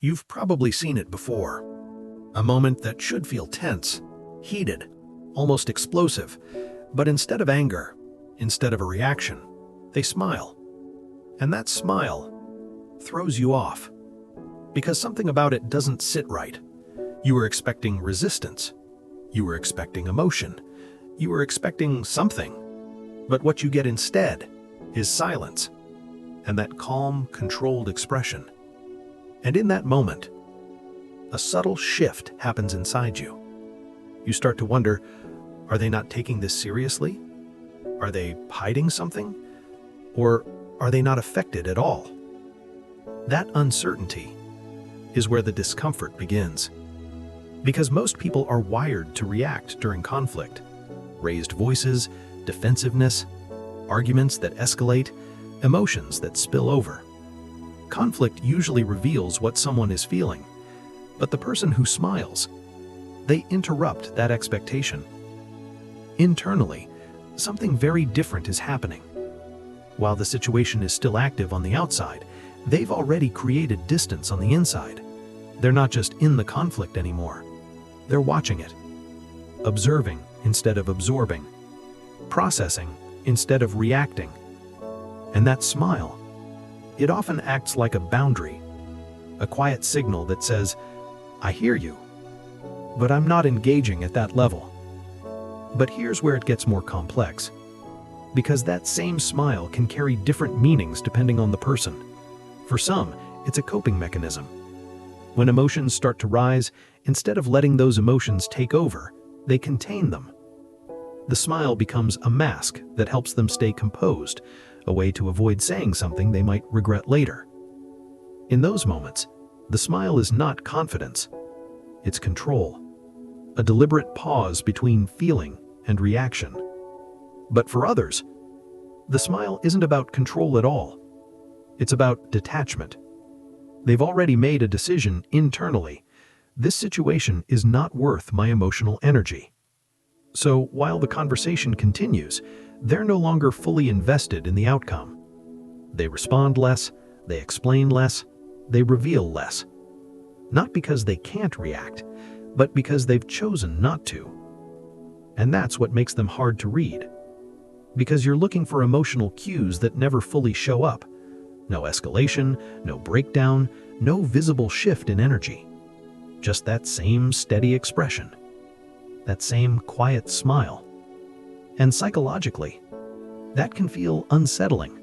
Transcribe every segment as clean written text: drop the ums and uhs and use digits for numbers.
You've probably seen it before. A moment that should feel tense, heated, almost explosive, but instead of anger, instead of a reaction, they smile. And that smile throws you off, because something about it doesn't sit right. You were expecting resistance. You were expecting emotion. You were expecting something. But what you get instead is silence, and that calm, controlled expression. And in that moment, a subtle shift happens inside you. You start to wonder, are they not taking this seriously? Are they hiding something? Or are they not affected at all? That uncertainty is where the discomfort begins. Because most people are wired to react during conflict. Raised voices, defensiveness, arguments that escalate, emotions that spill over. Conflict usually reveals what someone is feeling, but the person who smiles, they interrupt that expectation. Internally, something very different is happening. While the situation is still active on the outside, they've already created distance on the inside. They're not just in the conflict anymore. They're watching it, observing instead of absorbing, processing instead of reacting. And that smile, it often acts like a boundary, a quiet signal that says, I hear you, but I'm not engaging at that level. But here's where it gets more complex, because that same smile can carry different meanings depending on the person. For some, it's a coping mechanism. When emotions start to rise, instead of letting those emotions take over, they contain them. The smile becomes a mask that helps them stay composed, a way to avoid saying something they might regret later. In those moments, the smile is not confidence, it's control, a deliberate pause between feeling and reaction. But for others, the smile isn't about control at all. It's about detachment. They've already made a decision internally. This situation is not worth my emotional energy. So while the conversation continues, they're no longer fully invested in the outcome. They respond less, they explain less, they reveal less. Not because they can't react, but because they've chosen not to. And that's what makes them hard to read. Because you're looking for emotional cues that never fully show up. No escalation, no breakdown, no visible shift in energy. Just that same steady expression. That same quiet smile. And psychologically, that can feel unsettling.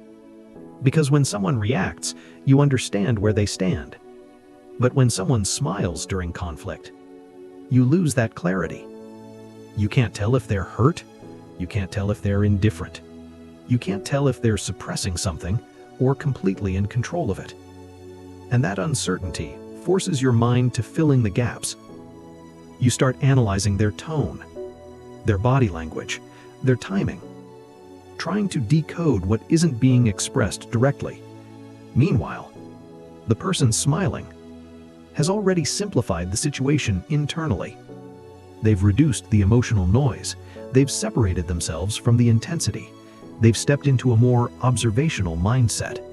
Because when someone reacts, you understand where they stand. But when someone smiles during conflict, you lose that clarity. You can't tell if they're hurt. You can't tell if they're indifferent. You can't tell if they're suppressing something or completely in control of it. And that uncertainty forces your mind to fill in the gaps. You start analyzing their tone, their body language, their timing, trying to decode what isn't being expressed directly. Meanwhile, the person smiling has already simplified the situation internally. They've reduced the emotional noise. They've separated themselves from the intensity. They've stepped into a more observational mindset.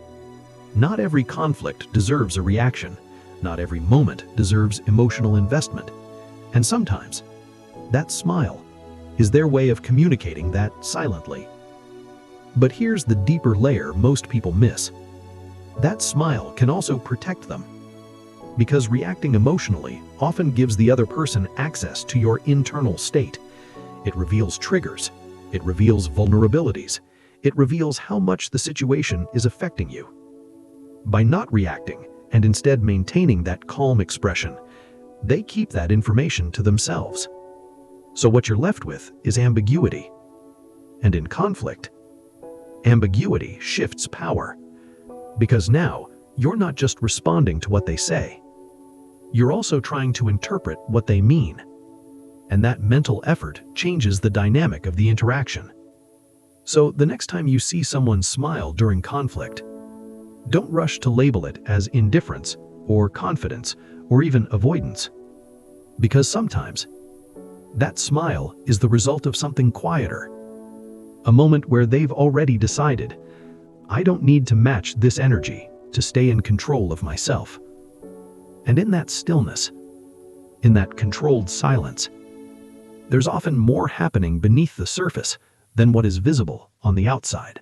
Not every conflict deserves a reaction. Not every moment deserves emotional investment. And sometimes, that smile is their way of communicating that silently. But here's the deeper layer most people miss. That smile can also protect them. Because reacting emotionally often gives the other person access to your internal state. It reveals triggers. It reveals vulnerabilities. It reveals how much the situation is affecting you. By not reacting and instead maintaining that calm expression, they keep that information to themselves. So what you're left with is ambiguity. And in conflict, ambiguity shifts power. Because now, you're not just responding to what they say. You're also trying to interpret what they mean. And that mental effort changes the dynamic of the interaction. So the next time you see someone smile during conflict, don't rush to label it as indifference or confidence or even avoidance. Because sometimes, that smile is the result of something quieter. A moment where they've already decided, I don't need to match this energy to stay in control of myself. And in that stillness, in that controlled silence, there's often more happening beneath the surface than what is visible on the outside.